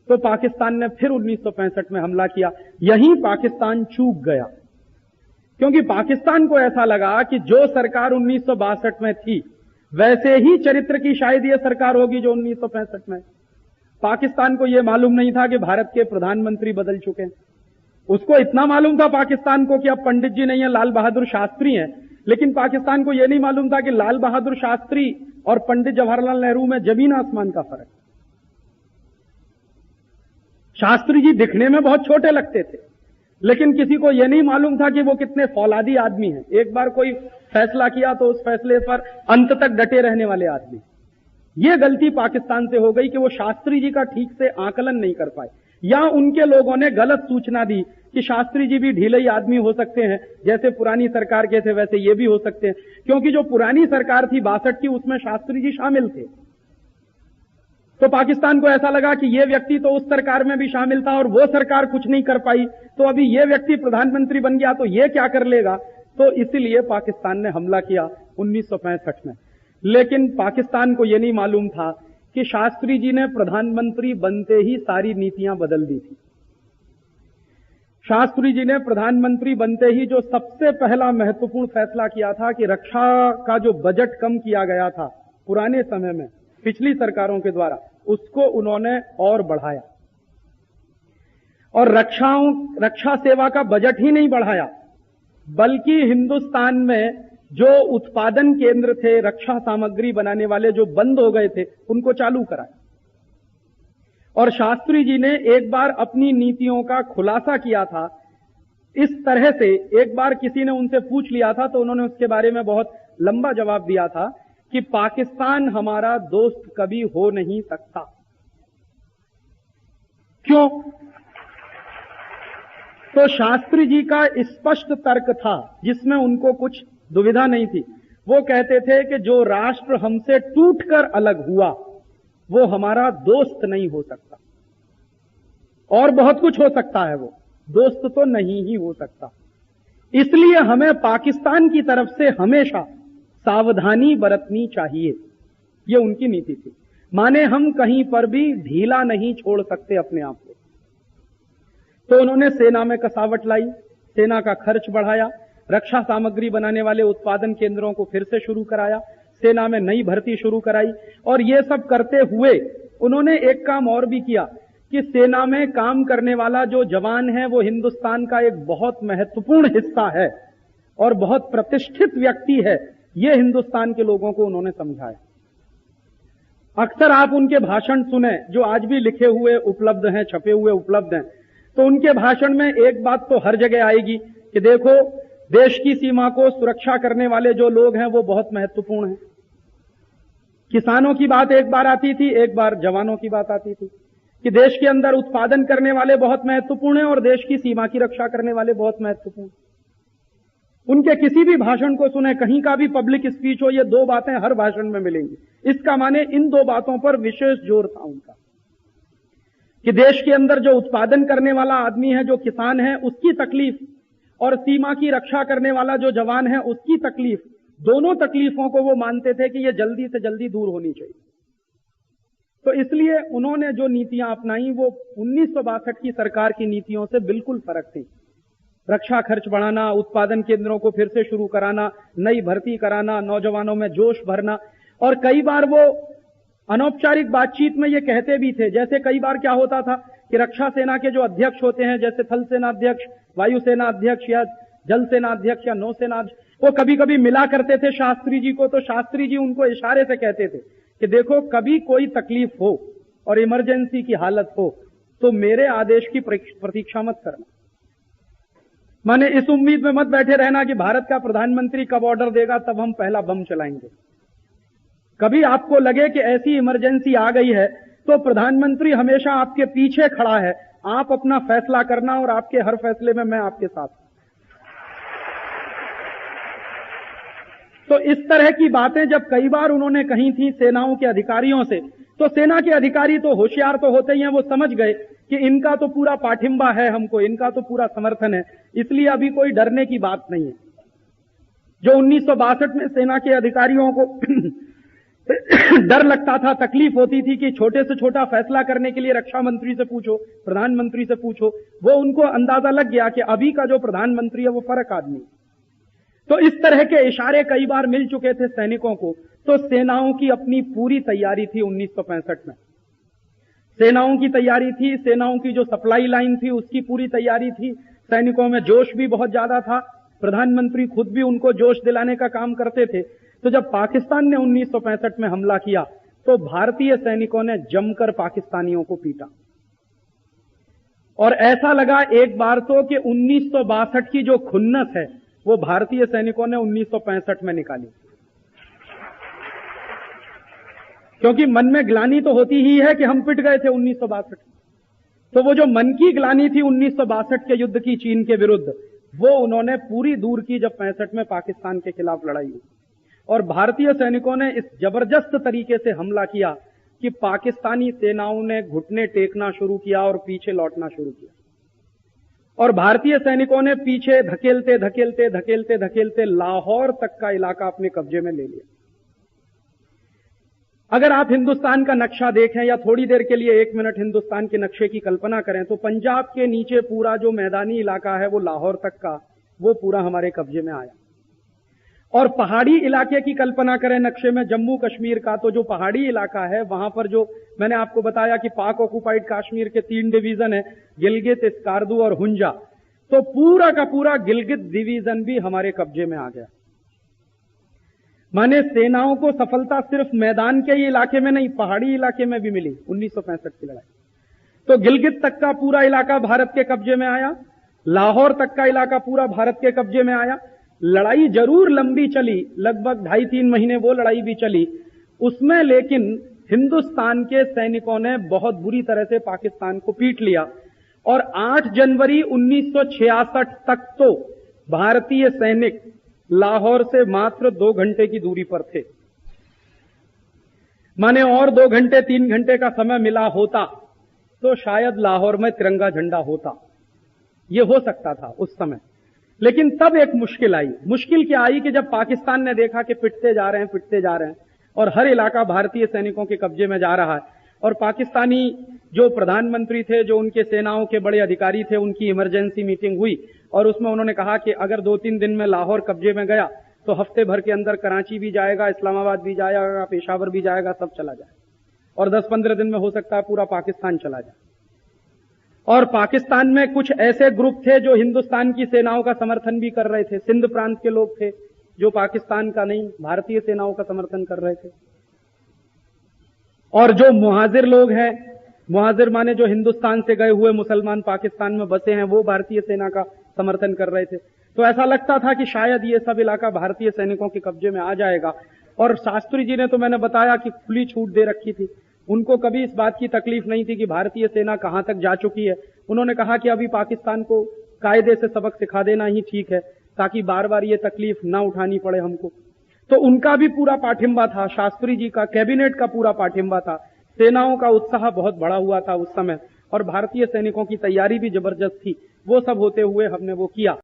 तो पाकिस्तान ने फिर 1965 में हमला किया। यहीं पाकिस्तान चूक गया, क्योंकि पाकिस्तान को ऐसा लगा कि जो सरकार 1962 में थी वैसे ही चरित्र की शायद ये सरकार होगी जो 1965 में। पाकिस्तान को यह मालूम नहीं था कि भारत के प्रधानमंत्री बदल चुके हैं। उसको इतना मालूम था पाकिस्तान को कि अब पंडित जी नहीं है, लाल बहादुर शास्त्री हैं, लेकिन पाकिस्तान को यह नहीं मालूम था कि लाल बहादुर शास्त्री और पंडित जवाहरलाल नेहरू में जमीन आसमान का फर्क। शास्त्री जी दिखने में बहुत छोटे लगते थे, लेकिन किसी को यह नहीं मालूम था कि वो कितने फौलादी आदमी हैं। एक बार कोई फैसला किया तो उस फैसले पर अंत तक डटे रहने वाले आदमी। ये गलती पाकिस्तान से हो गई कि वो शास्त्री जी का ठीक से आकलन नहीं कर पाए, या उनके लोगों ने गलत सूचना दी कि शास्त्री जी भी ढीले ही आदमी हो सकते हैं, जैसे पुरानी सरकार के थे वैसे ये भी हो सकते हैं, क्योंकि जो पुरानी सरकार थी 62 की उसमें शास्त्री जी शामिल थे। तो पाकिस्तान को ऐसा लगा कि ये व्यक्ति तो उस सरकार में भी शामिल था और वो सरकार कुछ नहीं कर पाई, तो अभी ये व्यक्ति प्रधानमंत्री बन गया तो ये क्या कर लेगा। तो इसीलिए पाकिस्तान ने हमला किया 1965 में। लेकिन पाकिस्तान को यह नहीं मालूम था कि शास्त्री जी ने प्रधानमंत्री बनते ही सारी नीतियां बदल दी थी। शास्त्री जी ने प्रधानमंत्री बनते ही जो सबसे पहला महत्वपूर्ण फैसला किया था कि रक्षा का जो बजट कम किया गया था पुराने समय में पिछली सरकारों के द्वारा, उसको उन्होंने और बढ़ाया। और रक्षा सेवा का बजट ही नहीं बढ़ाया, बल्कि हिंदुस्तान में जो उत्पादन केंद्र थे रक्षा सामग्री बनाने वाले जो बंद हो गए थे उनको चालू कराया। और शास्त्री जी ने एक बार अपनी नीतियों का खुलासा किया था इस तरह से। एक बार किसी ने उनसे पूछ लिया था तो उन्होंने उसके बारे में बहुत लंबा जवाब दिया था कि पाकिस्तान हमारा दोस्त कभी हो नहीं सकता। क्यों? तो शास्त्री जी का स्पष्ट तर्क था जिसमें उनको कुछ दुविधा नहीं थी। वो कहते थे कि जो राष्ट्र हमसे टूटकर अलग हुआ वो हमारा दोस्त नहीं हो सकता। और बहुत कुछ हो सकता है, वो दोस्त तो नहीं ही हो सकता। इसलिए हमें पाकिस्तान की तरफ से हमेशा सावधानी बरतनी चाहिए, ये उनकी नीति थी। माने हम कहीं पर भी ढीला नहीं छोड़ सकते अपने आप को। तो उन्होंने सेना में कसावट लाई, सेना का खर्च बढ़ाया, रक्षा सामग्री बनाने वाले उत्पादन केंद्रों को फिर से शुरू कराया, सेना में नई भर्ती शुरू कराई। और ये सब करते हुए उन्होंने एक काम और भी किया कि सेना में काम करने वाला जो जवान है वो हिंदुस्तान का एक बहुत महत्वपूर्ण हिस्सा है और बहुत प्रतिष्ठित व्यक्ति है। ये हिंदुस्तान के लोगों को उन्होंने समझाया। अक्सर आप उनके भाषण सुने जो आज भी लिखे हुए उपलब्ध हैं, छपे हुए उपलब्ध हैं, तो उनके भाषण में एक बात तो हर जगह आएगी कि देखो देश की सीमा को सुरक्षा करने वाले जो लोग हैं वो बहुत महत्वपूर्ण हैं। किसानों की बात एक बार आती थी, एक बार जवानों की बात आती थी कि देश के अंदर उत्पादन करने वाले बहुत महत्वपूर्ण हैं और देश की सीमा की रक्षा करने वाले बहुत महत्वपूर्ण। उनके किसी भी भाषण को सुने, कहीं का भी पब्लिक स्पीच हो, ये दो बातें हर भाषण में मिलेंगी। इसका माने इन दो बातों पर विशेष जोर था उनका कि देश के अंदर जो उत्पादन करने वाला आदमी है, जो किसान है, उसकी तकलीफ और सीमा की रक्षा करने वाला जो जवान है उसकी तकलीफ, दोनों तकलीफों को वो मानते थे कि ये जल्दी से जल्दी दूर होनी चाहिए। तो इसलिए उन्होंने जो नीतियां अपनाई वो 1962 की सरकार की नीतियों से बिल्कुल फर्क थी। रक्षा खर्च बढ़ाना, उत्पादन केंद्रों को फिर से शुरू कराना, नई भर्ती कराना, नौजवानों में जोश भरना। और कई बार वो अनौपचारिक बातचीत में ये कहते भी थे, जैसे कई बार क्या होता था कि रक्षा सेना के जो अध्यक्ष होते हैं, जैसे थल सेना अध्यक्ष, वायुसेना अध्यक्ष या जल सेना अध्यक्ष या नौसेना अध्यक्ष, वो कभी कभी मिला करते थे शास्त्री जी को। तो शास्त्री जी उनको इशारे से कहते थे कि देखो कभी कोई तकलीफ हो और इमरजेंसी की हालत हो तो मेरे आदेश की प्रतीक्षा मत करना। माने इस उम्मीद में मत बैठे रहना कि भारत का प्रधानमंत्री कब ऑर्डर देगा तब हम पहला बम चलाएंगे। कभी आपको लगे कि ऐसी इमरजेंसी आ गई है तो प्रधानमंत्री हमेशा आपके पीछे खड़ा है, आप अपना फैसला करना और आपके हर फैसले में मैं आपके साथ हूं। तो इस तरह की बातें जब कई बार उन्होंने कही थी सेनाओं के अधिकारियों से, तो सेना के अधिकारी तो होशियार तो होते ही हैं, वो समझ गए कि इनका तो पूरा पाठिंबा है हमको, इनका तो पूरा समर्थन है, इसलिए अभी कोई डरने की बात नहीं है। जो 1962 में सेना के अधिकारियों को डर लगता था, तकलीफ होती थी कि छोटे से छोटा फैसला करने के लिए रक्षा मंत्री से पूछो, प्रधानमंत्री से पूछो। वो उनको अंदाजा लग गया कि अभी का जो प्रधानमंत्री है वो फर्क आदमी। तो इस तरह के इशारे कई बार मिल चुके थे सैनिकों को। तो सेनाओं की अपनी पूरी तैयारी थी 1965 में। सेनाओं की तैयारी थी, सेनाओं की जो सप्लाई लाइन थी उसकी पूरी तैयारी थी। सैनिकों में जोश भी बहुत ज्यादा था। प्रधानमंत्री खुद भी उनको जोश दिलाने का काम करते थे। तो जब पाकिस्तान ने 1965 में हमला किया तो भारतीय सैनिकों ने जमकर पाकिस्तानियों को पीटा। और ऐसा लगा एक बार तो कि 1962 की जो खुन्नस है वो भारतीय सैनिकों ने 1965 में निकाली। क्योंकि मन में ग्लानि तो होती ही है कि हम पिट गए थे 1962। तो वो जो मन की ग्लानि थी 1962 के युद्ध की चीन के विरुद्ध, वो उन्होंने पूरी दूर की जब 65 में पाकिस्तान के खिलाफ लड़ाई हुई। और भारतीय सैनिकों ने इस जबरदस्त तरीके से हमला किया कि पाकिस्तानी सेनाओं ने घुटने टेकना शुरू किया और पीछे लौटना शुरू किया। और भारतीय सैनिकों ने पीछे धकेलते धकेलते धकेलते धकेलते लाहौर तक का इलाका अपने कब्जे में ले लिया। अगर आप हिंदुस्तान का नक्शा देखें या थोड़ी देर के लिए 1 मिनट हिंदुस्तान के नक्शे की कल्पना करें तो पंजाब के नीचे पूरा जो मैदानी इलाका है वो लाहौर तक का, वो पूरा हमारे कब्जे में आया। और पहाड़ी इलाके की कल्पना करें नक्शे में जम्मू कश्मीर का, तो जो पहाड़ी इलाका है वहां पर जो मैंने आपको बताया कि पाक ऑक्युपाइड कश्मीर के 3 डिवीजन है, गिलगित, स्कार्दू और हुंजा, तो पूरा का पूरा गिलगित डिवीजन भी हमारे कब्जे में आ गया। माने सेनाओं को सफलता सिर्फ मैदान के ही इलाके में नहीं, पहाड़ी इलाके में भी मिली 1965 की लड़ाई। तो गिलगित तक का पूरा इलाका भारत के कब्जे में आया, लाहौर तक का इलाका पूरा भारत के कब्जे में आया। लड़ाई जरूर लंबी चली, लगभग 2.5-3 महीने वो लड़ाई भी चली उसमें, लेकिन हिंदुस्तान के सैनिकों ने बहुत बुरी तरह से पाकिस्तान को पीट लिया। और 8 जनवरी 1966 तक तो भारतीय सैनिक लाहौर से मात्र 2 घंटे की दूरी पर थे। माने और 2 घंटे 3 घंटे का समय मिला होता तो शायद लाहौर में तिरंगा झंडा होता, ये हो सकता था उस समय। लेकिन तब एक मुश्किल आई। मुश्किल क्या आई कि जब पाकिस्तान ने देखा कि पिटते जा रहे हैं और हर इलाका भारतीय सैनिकों के कब्जे में जा रहा है, और पाकिस्तानी जो प्रधानमंत्री थे, जो उनके सेनाओं के बड़े अधिकारी थे, उनकी इमरजेंसी मीटिंग हुई और उसमें उन्होंने कहा कि अगर 2-3 दिन में लाहौर कब्जे में गया तो हफ्ते भर के अंदर कराची भी जाएगा, इस्लामाबाद भी जाएगा, पेशावर भी जाएगा, सब चला जाए, और 10-15 दिन में हो सकता है पूरा पाकिस्तान चला जाए। और पाकिस्तान में कुछ ऐसे ग्रुप थे जो हिंदुस्तान की सेनाओं का समर्थन भी कर रहे थे। सिंध प्रांत के लोग थे जो पाकिस्तान का नहीं, भारतीय सेनाओं का समर्थन कर रहे थे। और जो मुहाजिर लोग हैं, मुहाजिर माने जो हिंदुस्तान से गए हुए मुसलमान पाकिस्तान में बसे हैं, वो भारतीय सेना का समर्थन कर रहे थे। तो ऐसा लगता था कि शायद ये सब इलाका भारतीय सैनिकों के कब्जे में आ जाएगा। और शास्त्री जी ने तो मैंने बताया कि खुली छूट दे रखी थी, उनको कभी इस बात की तकलीफ नहीं थी कि भारतीय सेना कहां तक जा चुकी है। उन्होंने कहा कि अभी पाकिस्तान को कायदे से सबक सिखा देना ही ठीक है, ताकि बार बार ये तकलीफ ना उठानी पड़े हमको। तो उनका भी पूरा पाठिंबा था, शास्त्री जी का, कैबिनेट का पूरा पाठिंबा था। सेनाओं का उत्साह बहुत बढ़ा हुआ था उस समय, और भारतीय सैनिकों की तैयारी भी जबरदस्त थी। वो सब होते हुए हमने वो किया।